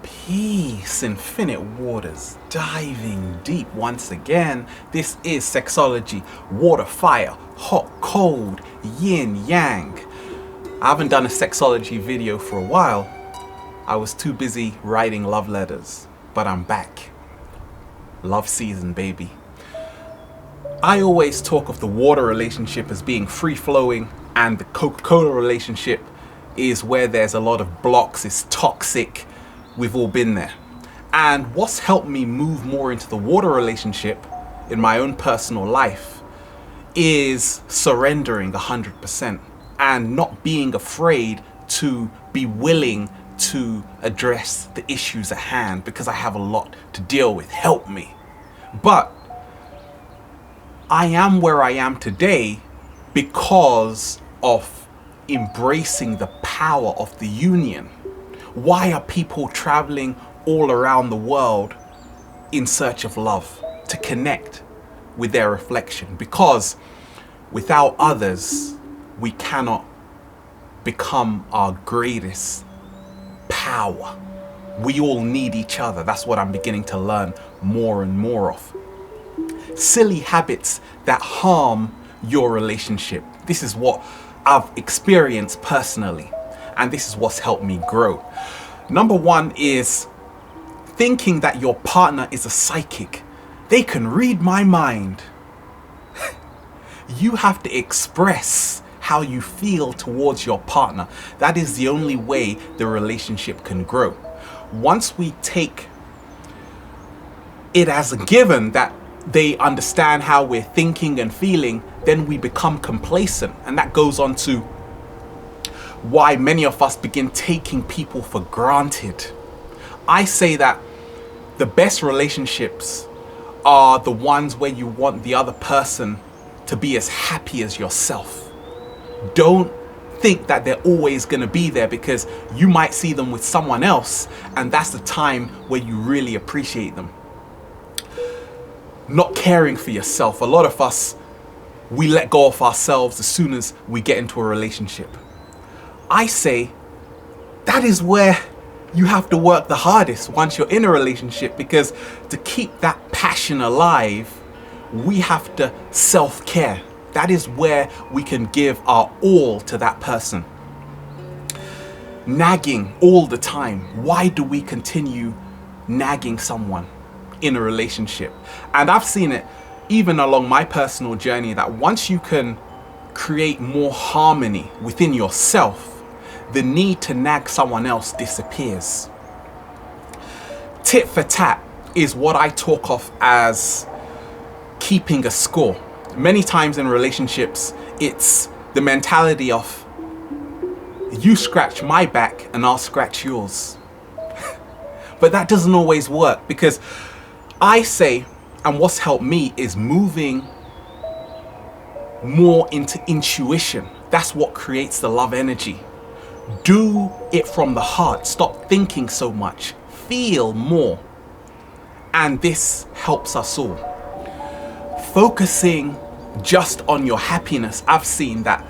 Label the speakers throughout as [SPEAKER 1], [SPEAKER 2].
[SPEAKER 1] Peace, infinite waters, diving deep once again. This is sexology, water, fire, hot, cold, yin, yang. I haven't done a sexology video for a while. I was too busy writing love letters, but I'm back. Love season, baby. I always talk of the water relationship as being free-flowing, and the Coca-Cola relationship is where there's a lot of blocks, it's toxic. We've all been there. And what's helped me move more into the water relationship in my own personal life is surrendering 100% and not being afraid to be willing to address the issues at hand, because I have a lot to deal with. Help me. But I am where I am today because of embracing the power of the union. Why are people traveling all around the world in search of love, to connect with their reflection? Because without others, we cannot become our greatest power. We all need each other. That's what I'm beginning to learn more and more of. Silly habits that harm your relationship. This is what I've experienced personally, and this is what's helped me grow. Number one is thinking that your partner is a psychic. They can read my mind. You have to express how you feel towards your partner. That is the only way the relationship can grow. Once we take it as a given that they understand how we're thinking and feeling, then we become complacent, and that goes on to why many of us begin taking people for granted. I say that the best relationships are the ones where you want the other person to be as happy as yourself. Don't think that they're always going to be there, because you might see them with someone else, and that's the time where you really appreciate them. Not caring for yourself. A lot of us, we let go of ourselves as soon as we get into a relationship. I say that is where you have to work the hardest once you're in a relationship, because to keep that passion alive, we have to self-care. That is where we can give our all to that person. Nagging all the time. Why do we continue nagging someone in a relationship? And I've seen it even along my personal journey, that once you can create more harmony within yourself, the need to nag someone else disappears. Tit for tat is what I talk of as keeping a score. Many times in relationships, it's the mentality of you scratch my back and I'll scratch yours. But that doesn't always work, because I say, and what's helped me is moving more into intuition. That's what creates the love energy. Do it from the heart. Stop thinking so much. Feel more. And this helps us all. Focusing just on your happiness, I've seen that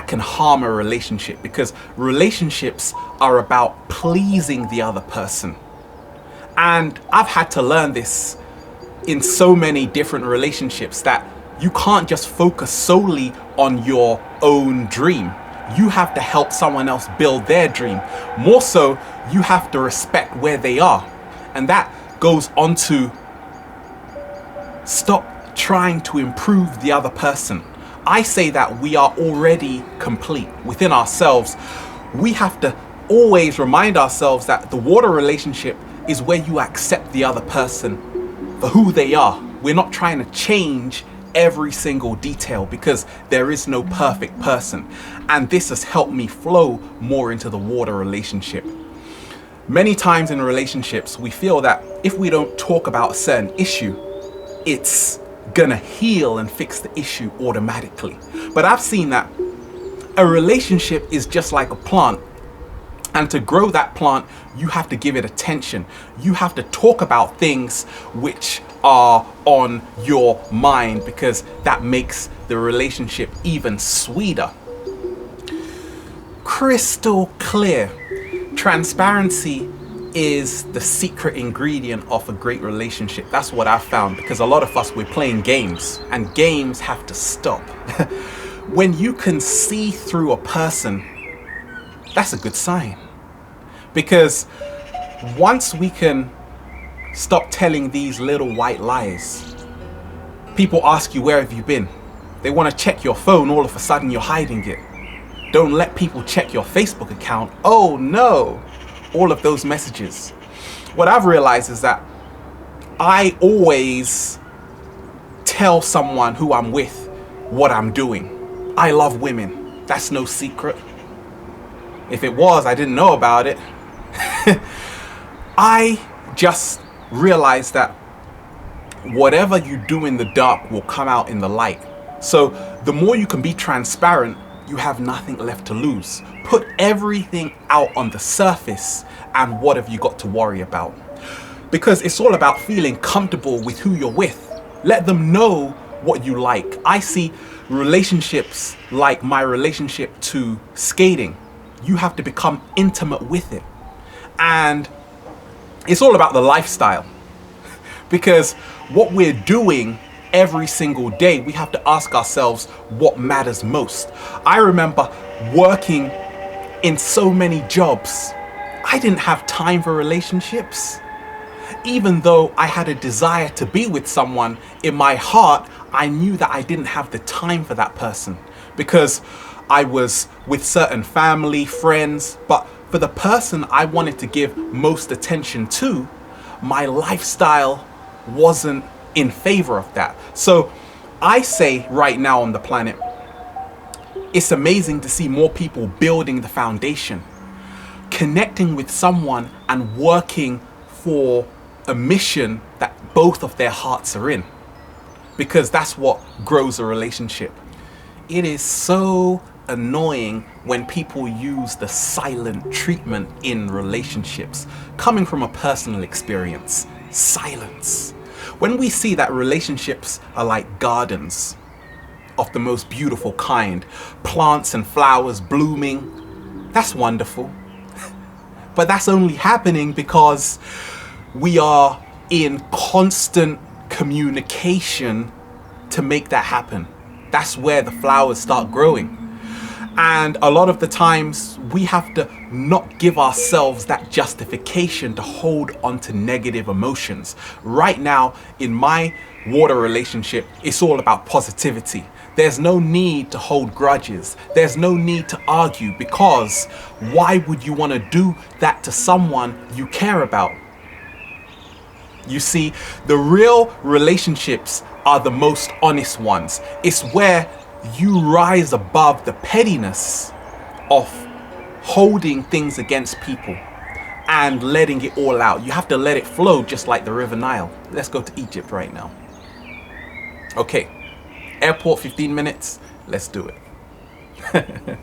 [SPEAKER 1] can harm a relationship, because relationships are about pleasing the other person. And I've had to learn this in so many different relationships, that you can't just focus solely on your own dream. You have to help someone else build their dream. More so, you have to respect where they are. And that goes on to stop trying to improve the other person. I say that we are already complete within ourselves. We have to always remind ourselves that the water relationship is where you accept the other person for who they are. We're not trying to change every single detail, because there is no perfect person. And this has helped me flow more into the water relationship. Many times in relationships, we feel that if we don't talk about a certain issue, it's gonna heal and fix the issue automatically. But I've seen that a relationship is just like a plant. And to grow that plant, you have to give it attention. You have to talk about things which are on your mind, because that makes the relationship even sweeter. Crystal clear. Transparency is the secret ingredient of a great relationship. That's what I've found, because a lot of us, we're playing games, and games have to stop. When you can see through a person, that's a good sign. Because once we can stop telling these little white lies, people ask you, where have you been? They want to check your phone, all of a sudden you're hiding it. Don't let people check your Facebook account. Oh no, all of those messages. What I've realized is that I always tell someone who I'm with what I'm doing. I love women. That's no secret. If it was, I didn't know about it. I just realized that whatever you do in the dark will come out in the light. So the more you can be transparent, you have nothing left to lose. Put everything out on the surface, and what have you got to worry about? Because it's all about feeling comfortable with who you're with. Let them know what you like. I see relationships like my relationship to skating. You have to become intimate with it. And it's all about the lifestyle. Because what we're doing every single day, we have to ask ourselves what matters most. I remember working in so many jobs. I didn't have time for relationships. Even though I had a desire to be with someone, in my heart, I knew that I didn't have the time for that person because I was with certain family, friends, but for the person I wanted to give most attention to, my lifestyle wasn't in favor of that. So I say right now on the planet, it's amazing to see more people building the foundation, connecting with someone and working for a mission that both of their hearts are in, because that's what grows a relationship. It is so annoying when people use the silent treatment in relationships. Coming from a personal experience, silence. When we see that relationships are like gardens of the most beautiful kind, plants and flowers blooming, that's wonderful. But that's only happening because we are in constant communication to make that happen. That's where the flowers start growing. And a lot of the times we have to not give ourselves that justification to hold on to negative emotions. Right now in my water relationship, it's all about positivity. There's no need to hold grudges. There's no need to argue, because why would you want to do that to someone you care about? You see, the real relationships are the most honest ones. It's where you rise above the pettiness of holding things against people and letting it all out. You have to let it flow, just like the River Nile. Let's go to Egypt right now. Okay, airport 15 minutes, let's do it.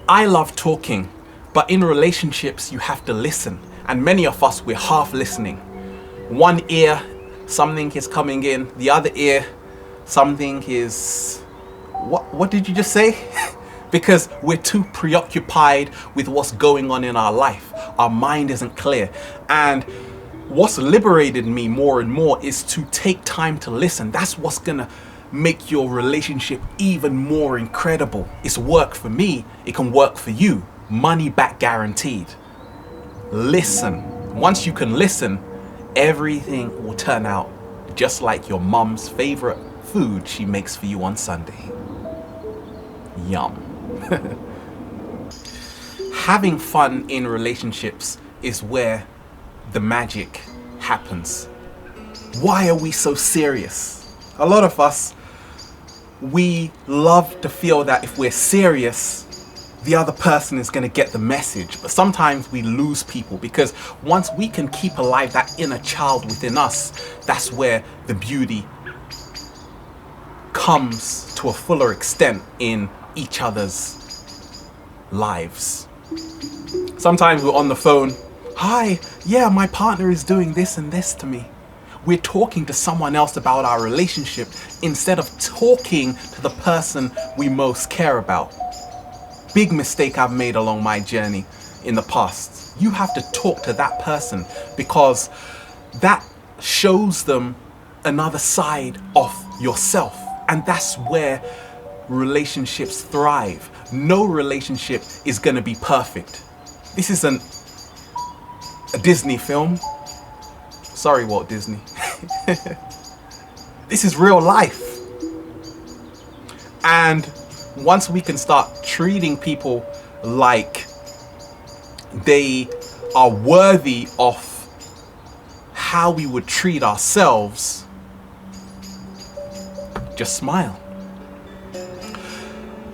[SPEAKER 1] I love talking, but in relationships you have to listen. And many of us, we're half listening. One ear, something is coming in. The other ear, something is... What did you just say? Because we're too preoccupied with what's going on in our life. Our mind isn't clear. And what's liberated me more and more is to take time to listen. That's what's gonna make your relationship even more incredible. It's worked for me, it can work for you. Money back guaranteed. Listen. Once you can listen, everything will turn out just like your mom's favorite food she makes for you on Sunday. Yum. Having fun in relationships is where the magic happens. Why are we so serious? A lot of us, we love to feel that if we're serious, the other person is going to get the message. But sometimes we lose people, because once we can keep alive that inner child within us, that's where the beauty comes to a fuller extent in each other's lives. Sometimes we're on the phone. Hi, yeah, my partner is doing this and this to me. We're talking to someone else about our relationship instead of talking to the person we most care about. Big mistake I've made along my journey in the past. You have to talk to that person because that shows them another side of yourself. And that's where relationships thrive. No relationship is going to be perfect. This isn't a Disney film. Sorry, Walt Disney. This is real life. And once we can start treating people like they are worthy of how we would treat ourselves, just smile.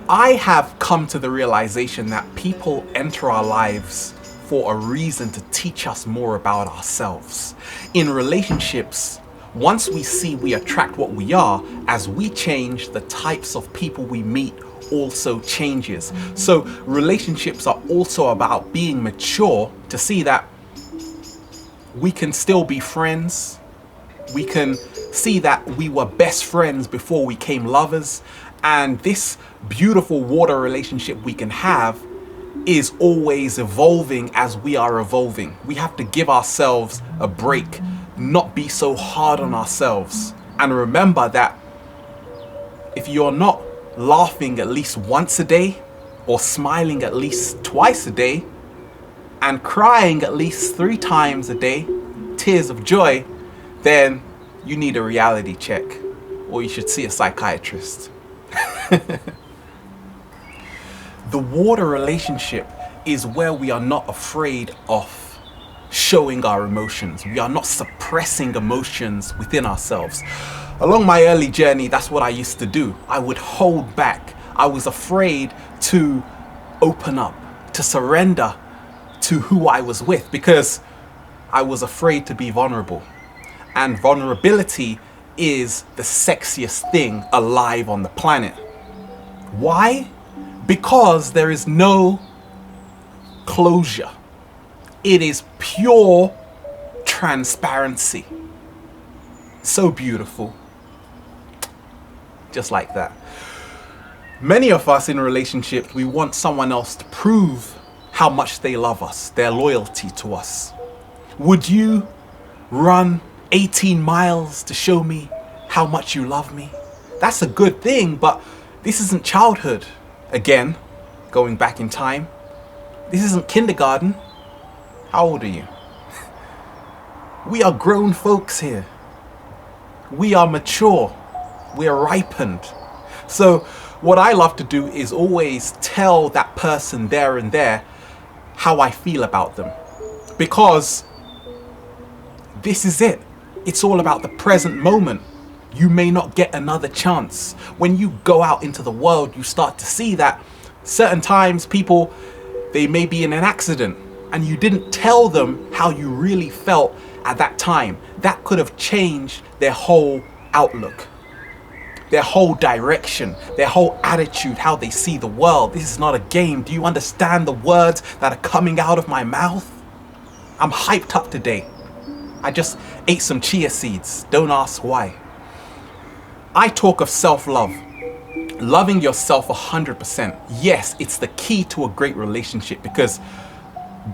[SPEAKER 1] I have come to the realization that people enter our lives for a reason to teach us more about ourselves. In relationships, once we see we attract what we are, as we change, the types of people we meet also changes. So relationships are also about being mature to see that we can still be friends. We can see that we were best friends before we became lovers. And this beautiful water relationship we can have is always evolving as we are evolving. We have to give ourselves a break, not be so hard on ourselves. And remember that if you're not laughing at least once a day, or smiling at least twice a day, and crying at least 3 times a day, tears of joy, then you need a reality check, or you should see a psychiatrist. The water relationship is where we are not afraid of showing our emotions. We are not suppressing emotions within ourselves. Along my early journey, that's what I used to do. I would hold back. I was afraid to open up, to surrender to who I was with, because I was afraid to be vulnerable. And vulnerability is the sexiest thing alive on the planet. Why? Because there is no closure. It is pure transparency. So beautiful. Just like that. Many of us in relationships, we want someone else to prove how much they love us, their loyalty to us. Would you run 18 miles to show me how much you love me? That's a good thing, but this isn't childhood. Again, going back in time. This isn't kindergarten. How old are you? We are grown folks here. We are mature. We are ripened. So what I love to do is always tell that person there and there how I feel about them. Because this is it. It's all about the present moment. You may not get another chance. When you go out into the world, you start to see that certain times people, they may be in an accident and you didn't tell them how you really felt at that time. That could have changed their whole outlook, their whole direction, their whole attitude, how they see the world. This is not a game. Do you understand the words that are coming out of my mouth? I'm hyped up today. I just ate some chia seeds. Don't ask why. I talk of self-love. Loving yourself 100%. Yes, it's the key to a great relationship, because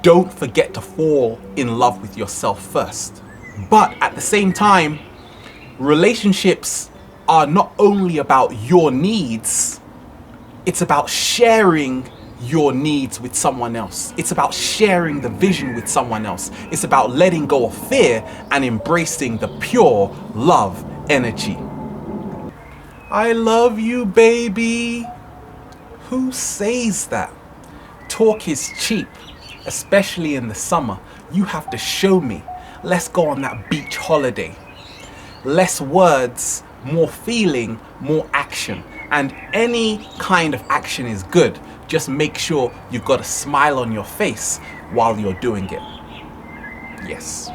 [SPEAKER 1] don't forget to fall in love with yourself first. But at the same time, relationships are not only about your needs, it's about sharing your needs with someone else. It's about sharing the vision with someone else. It's about letting go of fear and embracing the pure love energy. I love you, baby. Who says that? Talk is cheap, especially in the summer. You have to show me. Let's go on that beach holiday. Less words, more feeling, more action. And any kind of action is good. Just make sure you've got a smile on your face while you're doing it. Yes.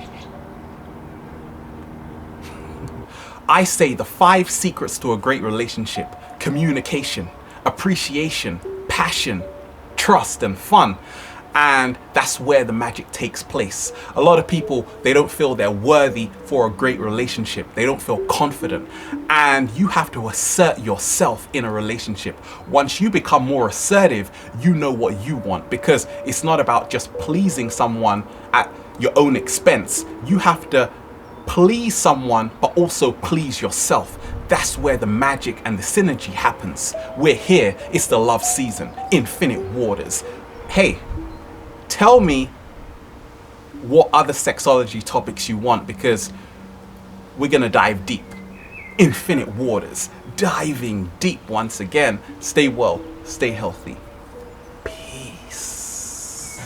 [SPEAKER 1] I say the 5 secrets to a great relationship: communication, appreciation, passion, trust, and fun. And that's where the magic takes place. A lot of people, they don't feel they're worthy for a great relationship. They don't feel confident. And you have to assert yourself in a relationship. Once you become more assertive, you know what you want, because it's not about just pleasing someone at your own expense. You have to please someone, but also please yourself. That's where the magic and the synergy happens. We're here, it's the love season, infinite waters. Hey, tell me what other sexology topics you want, because we're gonna dive deep. Infinite waters, diving deep once again. Stay well, stay healthy. Peace.